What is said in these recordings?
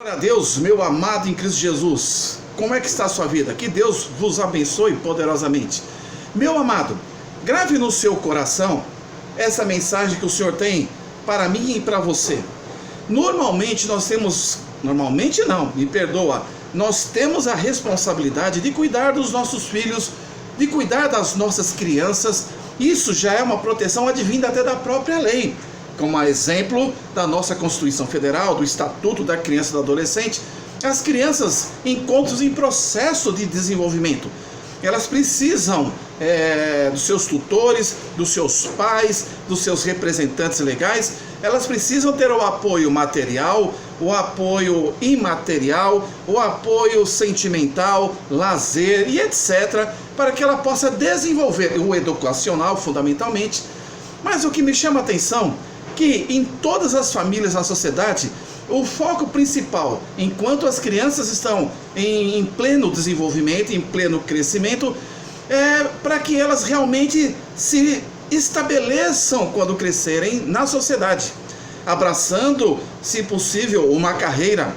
Glória a Deus, meu amado em Cristo Jesus. Como é que está a sua vida? Que Deus vos abençoe poderosamente. Meu amado, grave no seu coração essa mensagem que o Senhor tem para mim e para você. Normalmente nós temos a responsabilidade de cuidar dos nossos filhos, de cuidar das nossas crianças. Isso já é uma proteção advinda até da própria lei, como a exemplo da nossa Constituição Federal, do Estatuto da Criança e do Adolescente. As crianças encontram-se em processo de desenvolvimento. Elas precisam dos seus tutores, dos seus pais, dos seus representantes legais. Elas precisam ter o apoio material, o apoio imaterial, o apoio sentimental, lazer e etc., para que ela possa desenvolver o educacional, fundamentalmente. Mas o que me chama a atenção que em todas as famílias na sociedade, o foco principal, enquanto as crianças estão em pleno desenvolvimento, em pleno crescimento, é para que elas realmente se estabeleçam quando crescerem na sociedade, abraçando, se possível, uma carreira.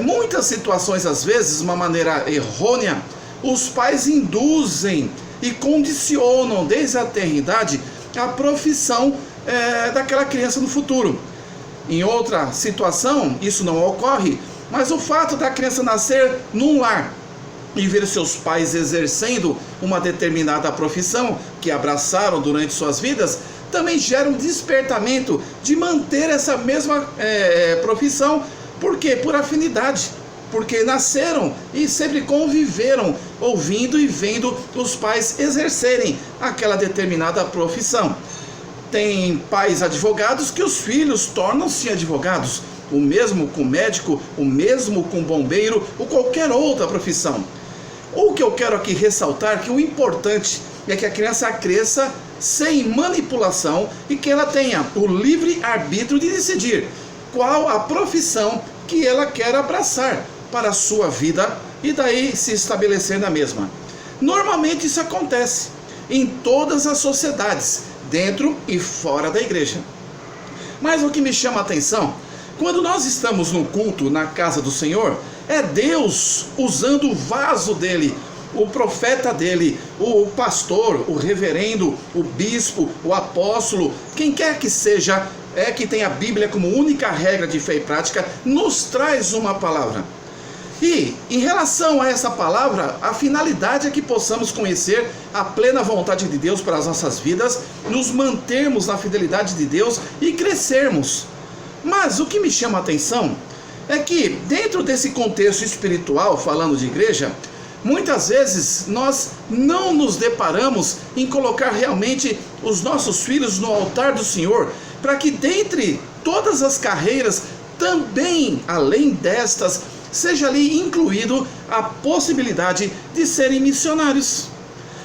Muitas situações, às vezes, de uma maneira errônea, os pais induzem e condicionam desde a tenridade a profissão daquela criança no futuro. Em outra situação, isso não ocorre, mas o fato da criança nascer num lar e ver seus pais exercendo uma determinada profissão que abraçaram durante suas vidas, também gera um despertamento de manter essa mesma profissão. Por quê? Por afinidade. Porque nasceram e sempre conviveram ouvindo e vendo os pais exercerem aquela determinada profissão. Tem pais advogados que os filhos tornam-se advogados, o mesmo com médico, o mesmo com bombeiro ou qualquer outra profissão. O que eu quero aqui ressaltar que o importante é que a criança cresça sem manipulação e que ela tenha o livre arbítrio de decidir qual a profissão que ela quer abraçar para a sua vida e daí se estabelecer na mesma. Normalmente isso acontece em todas as sociedades, dentro e fora da igreja. Mas o que me chama a atenção, quando nós estamos no culto na casa do Senhor, é Deus usando o vaso dele, o profeta dele, o pastor, o reverendo, o bispo, o apóstolo, quem quer que seja, que tem a Bíblia como única regra de fé e prática, nos traz uma palavra. E, em relação a essa palavra, a finalidade é que possamos conhecer a plena vontade de Deus para as nossas vidas, nos mantermos na fidelidade de Deus e crescermos. Mas o que me chama a atenção é que, dentro desse contexto espiritual, falando de igreja, muitas vezes nós não nos deparamos em colocar realmente os nossos filhos no altar do Senhor, para que dentre todas as carreiras, também, além destas, seja ali incluído a possibilidade de serem missionários,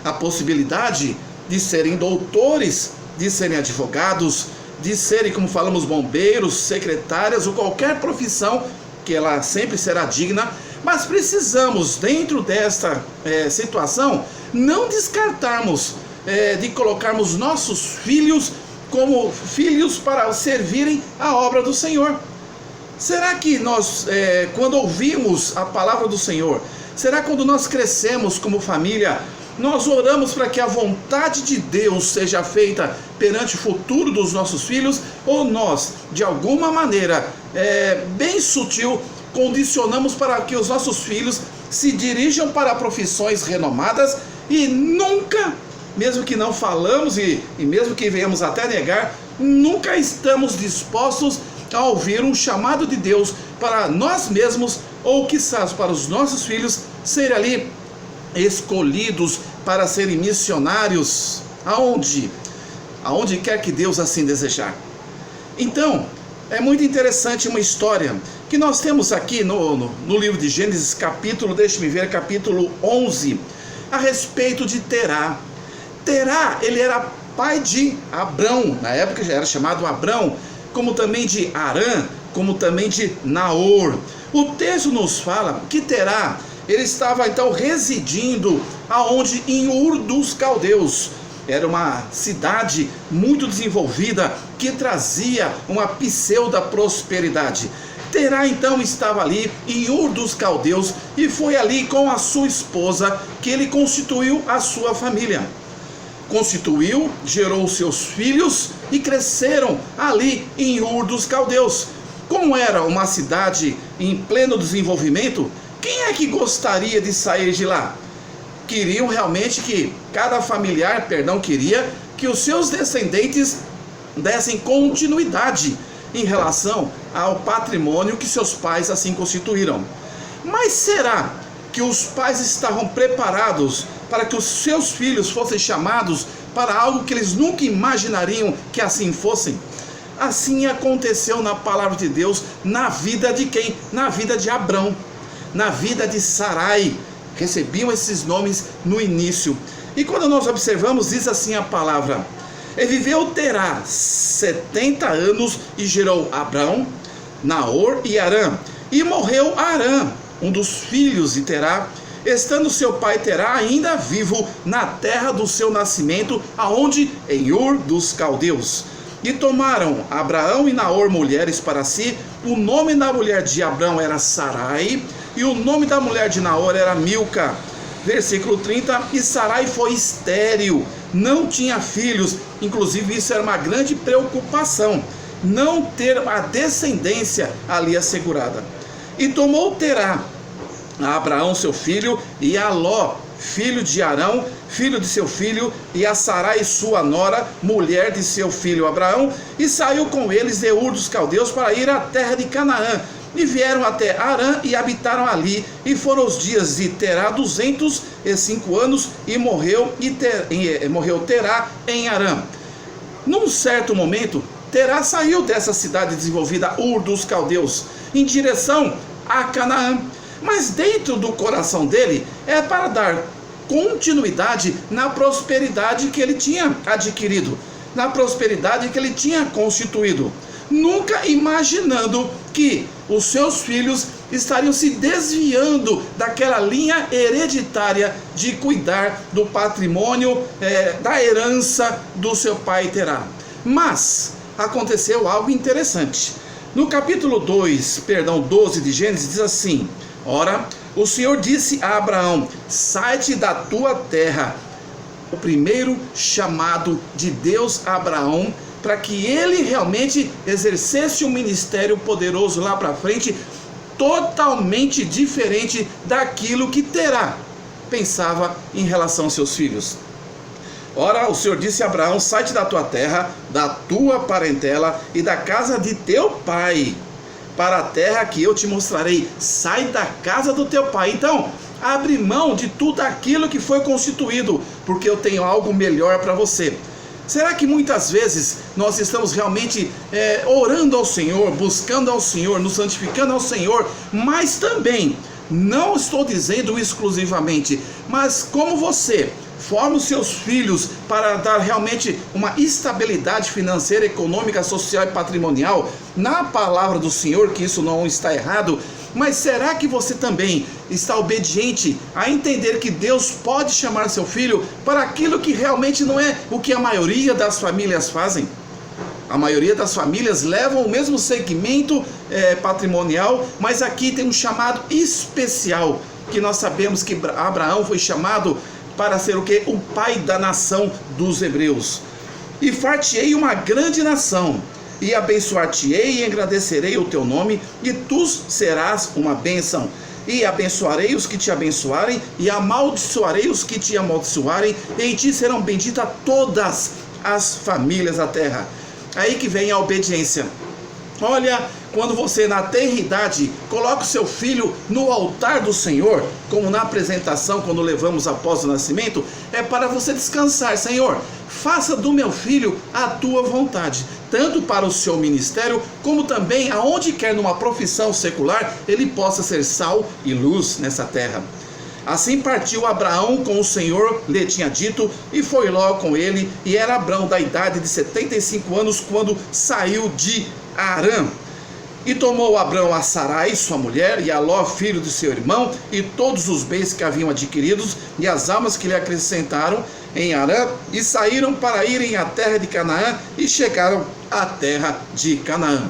a possibilidade de serem doutores, de serem advogados, de serem, como falamos, bombeiros, secretárias ou qualquer profissão que ela sempre será digna. Mas precisamos, dentro desta situação, não descartarmos de colocarmos nossos filhos como filhos para servirem a obra do Senhor. Será que nós, quando ouvimos a palavra do Senhor, será quando nós crescemos como família, nós oramos para que a vontade de Deus seja feita perante o futuro dos nossos filhos, ou nós, de alguma maneira, bem sutil, condicionamos para que os nossos filhos se dirijam para profissões renomadas e nunca, mesmo que não falamos e mesmo que venhamos até negar, nunca estamos dispostos a ouvir um chamado de Deus para nós mesmos, ou quizás para os nossos filhos, serem ali escolhidos para serem missionários, aonde quer que Deus assim desejar. Então, é muito interessante uma história que nós temos aqui no livro de Gênesis, capítulo 11, a respeito de Terá. Terá, ele era pai de Abrão, na época já era chamado Abrão, como também de Arã, como também de Naor. O texto nos fala que Terá, ele estava então residindo aonde? Em Ur dos Caldeus. Era uma cidade muito desenvolvida que trazia uma pseudo prosperidade. Terá então estava ali em Ur dos Caldeus, e foi ali com a sua esposa que ele constituiu a sua família. Constituiu, gerou seus filhos e cresceram ali em Ur dos Caldeus. Como era uma cidade em pleno desenvolvimento, quem é que gostaria de sair de lá? Queriam realmente que cada familiar, queria que os seus descendentes dessem continuidade em relação ao patrimônio que seus pais assim constituíram. Mas será que os pais estavam preparados para que os seus filhos fossem chamados para algo que eles nunca imaginariam que assim fossem? Assim aconteceu na palavra de Deus, na vida de quem? Na vida de Abrão, na vida de Sarai. Recebiam esses nomes no início. E quando nós observamos, diz assim a palavra: e viveu Terá 70 anos e gerou Abrão, Naor e Harã. E morreu Harã, um dos filhos de Terá, estando seu pai Terá ainda vivo na terra do seu nascimento, aonde? Em Ur dos Caldeus. E tomaram Abraão e Naor mulheres para si. O nome da mulher de Abrão era Sarai, e o nome da mulher de Naor era Milca. Versículo 30, e Sarai foi estéril, não tinha filhos. Inclusive isso era uma grande preocupação, não ter a descendência ali assegurada. E tomou Terá a Abraão seu filho, e a Ló, filho de Arão, filho de seu filho, e a Sarai sua nora, mulher de seu filho Abraão, e saiu com eles de Ur dos Caldeus para ir à terra de Canaã. E vieram até Harã e habitaram ali, e foram os dias de Terá 205 anos, e morreu Terá em Harã. Num certo momento, Terá saiu dessa cidade desenvolvida, Ur dos Caldeus, em direção a Canaã. Mas dentro do coração dele é para dar continuidade na prosperidade que ele tinha adquirido, na prosperidade que ele tinha constituído, nunca imaginando que os seus filhos estariam se desviando daquela linha hereditária de cuidar do patrimônio, da herança do seu pai Terá. Mas aconteceu algo interessante. No capítulo 12 de Gênesis diz assim: ora, o Senhor disse a Abraão: sai-te da tua terra. O primeiro chamado de Deus a Abraão, para que ele realmente exercesse um ministério poderoso lá para frente, totalmente diferente daquilo que Terá pensava em relação aos seus filhos. Ora, o Senhor disse a Abraão: sai-te da tua terra, da tua parentela e da casa de teu pai, para a terra que eu te mostrarei. Sai da casa do teu pai. Então, abre mão de tudo aquilo que foi constituído, porque eu tenho algo melhor para você. Será que muitas vezes nós estamos realmente orando ao Senhor, buscando ao Senhor, nos santificando ao Senhor, mas também, não estou dizendo exclusivamente, mas como você forma os seus filhos para dar realmente uma estabilidade financeira, econômica, social e patrimonial, na palavra do Senhor, que isso não está errado, mas será que você também está obediente a entender que Deus pode chamar seu filho para aquilo que realmente não é o que a maioria das famílias fazem? A maioria das famílias levam o mesmo segmento patrimonial, mas aqui tem um chamado especial, que nós sabemos que Abraão foi chamado para ser o quê? O pai da nação dos hebreus. E far-te-ei uma grande nação, e abençoar-te-ei e engrandecerei o teu nome, e tu serás uma bênção. E abençoarei os que te abençoarem, e amaldiçoarei os que te amaldiçoarem, e em ti serão benditas todas as famílias da terra. Aí que vem a obediência. Olha, quando você na tenridade coloca o seu filho no altar do Senhor, como na apresentação quando levamos após o nascimento, é para você descansar. Senhor, faça do meu filho a tua vontade, tanto para o seu ministério, como também aonde quer numa profissão secular, ele possa ser sal e luz nessa terra. Assim partiu Abraão com o Senhor lhe tinha dito, e foi Ló com ele, e era Abraão da idade de 75 anos quando saiu de Harã. E tomou Abraão a Sarai, sua mulher, e a Ló, filho de seu irmão, e todos os bens que haviam adquiridos, e as almas que lhe acrescentaram em Harã, e saíram para irem à terra de Canaã, e chegaram à terra de Canaã.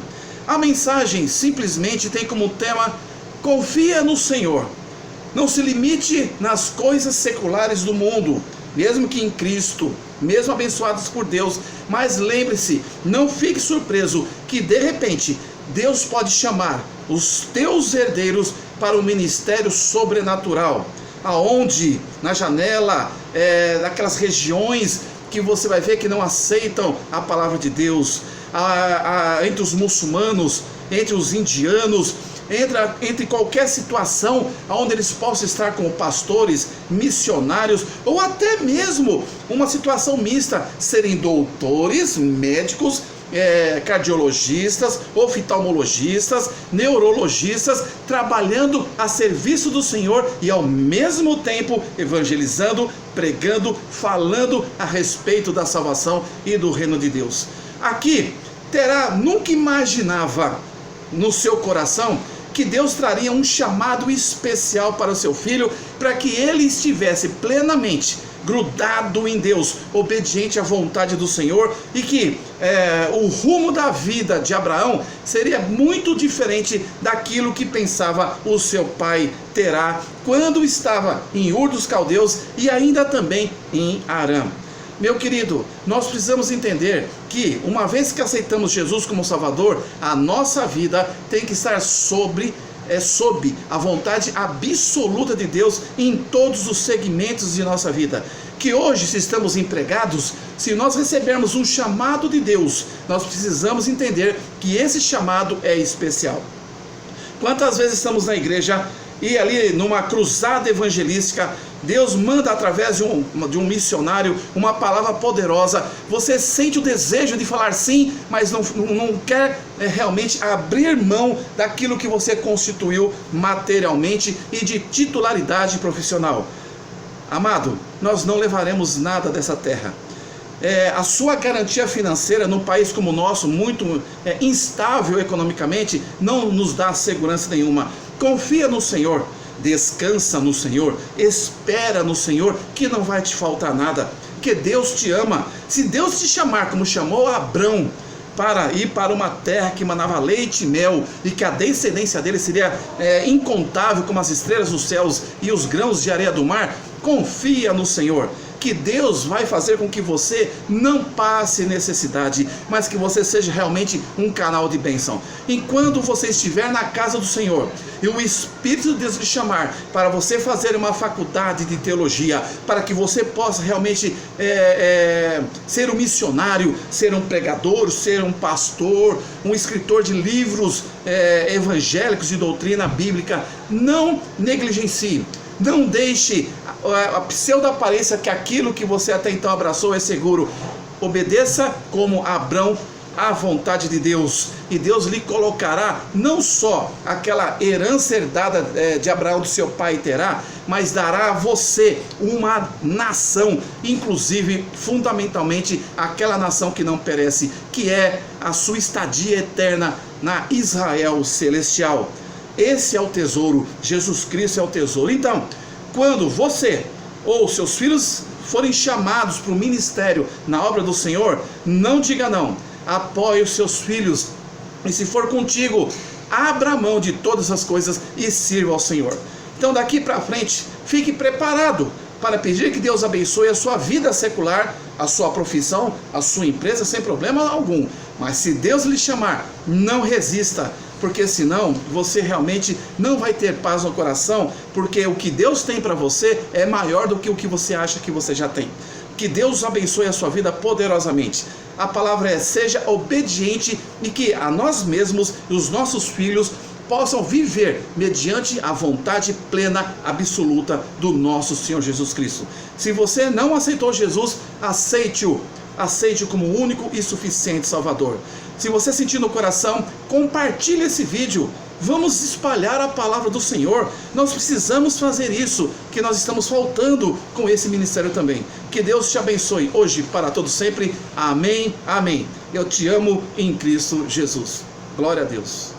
A mensagem simplesmente tem como tema: confia no Senhor. Não se limite nas coisas seculares do mundo, mesmo que em Cristo, mesmo abençoados por Deus. Mas lembre-se, não fique surpreso que de repente Deus pode chamar os teus herdeiros para o ministério sobrenatural, aonde na janela, naquelas regiões que você vai ver que não aceitam a palavra de Deus, entre os muçulmanos, entre os indianos, entre qualquer situação onde eles possam estar como pastores, missionários, ou até mesmo uma situação mista, serem doutores, médicos, cardiologistas, oftalmologistas, neurologistas, trabalhando a serviço do Senhor e ao mesmo tempo evangelizando, pregando, falando a respeito da salvação e do reino de Deus. Aqui nunca imaginava no seu coração que Deus traria um chamado especial para o seu filho, para que ele estivesse plenamente grudado em Deus, obediente à vontade do Senhor, e que o rumo da vida de Abraão seria muito diferente daquilo que pensava o seu pai Terá quando estava em Ur dos Caldeus e ainda também em Arã. Meu querido, nós precisamos entender que, uma vez que aceitamos Jesus como Salvador, a nossa vida tem que estar sob a vontade absoluta de Deus em todos os segmentos de nossa vida. Que hoje, se estamos empregados, se nós recebermos um chamado de Deus, nós precisamos entender que esse chamado é especial. Quantas vezes estamos na igreja e ali numa cruzada evangelística, Deus manda através de um missionário uma palavra poderosa, você sente o desejo de falar sim, mas não quer realmente abrir mão daquilo que você constituiu materialmente e de titularidade profissional. Amado, nós não levaremos nada dessa terra. A sua garantia financeira num país como o nosso, muito instável economicamente, não nos dá segurança nenhuma. Confia no Senhor, descansa no Senhor, espera no Senhor, que não vai te faltar nada, que Deus te ama. Se Deus te chamar como chamou Abrão, para ir para uma terra que manava leite e mel, e que a descendência dele seria incontável como as estrelas dos céus e os grãos de areia do mar, confia no Senhor, que Deus vai fazer com que você não passe necessidade, mas que você seja realmente um canal de bênção. Enquanto você estiver na casa do Senhor e o Espírito de Deus lhe chamar para você fazer uma faculdade de teologia, para que você possa realmente ser um missionário, ser um pregador, ser um pastor, um escritor de livros evangélicos de doutrina bíblica, não negligencie. Não deixe a pseudo-aparência que aquilo que você até então abraçou é seguro. Obedeça como Abrão à vontade de Deus, e Deus lhe colocará não só aquela herança herdada de Abraão, do seu pai Terá, mas dará a você uma nação, inclusive, fundamentalmente, aquela nação que não perece, que é a sua estadia eterna na Israel celestial. Esse é o tesouro, Jesus Cristo é o tesouro. Então, quando você ou seus filhos forem chamados para o ministério na obra do Senhor, não diga não, apoie os seus filhos, e se for contigo, abra mão de todas as coisas e sirva ao Senhor. Então, daqui para frente, fique preparado para pedir que Deus abençoe a sua vida secular, a sua profissão, a sua empresa, sem problema algum. Mas se Deus lhe chamar, não resista, porque senão você realmente não vai ter paz no coração, porque o que Deus tem para você é maior do que o que você acha que você já tem. Que Deus abençoe a sua vida poderosamente. A palavra seja obediente, e que a nós mesmos e os nossos filhos possam viver mediante a vontade plena, absoluta do nosso Senhor Jesus Cristo. Se você não aceitou Jesus, aceite-o como o único e suficiente Salvador. Se você sentir no coração, compartilhe esse vídeo. Vamos espalhar a palavra do Senhor. Nós precisamos fazer isso, que nós estamos faltando com esse ministério também. Que Deus te abençoe hoje, para todo sempre. Amém, amém. Eu te amo em Cristo Jesus. Glória a Deus.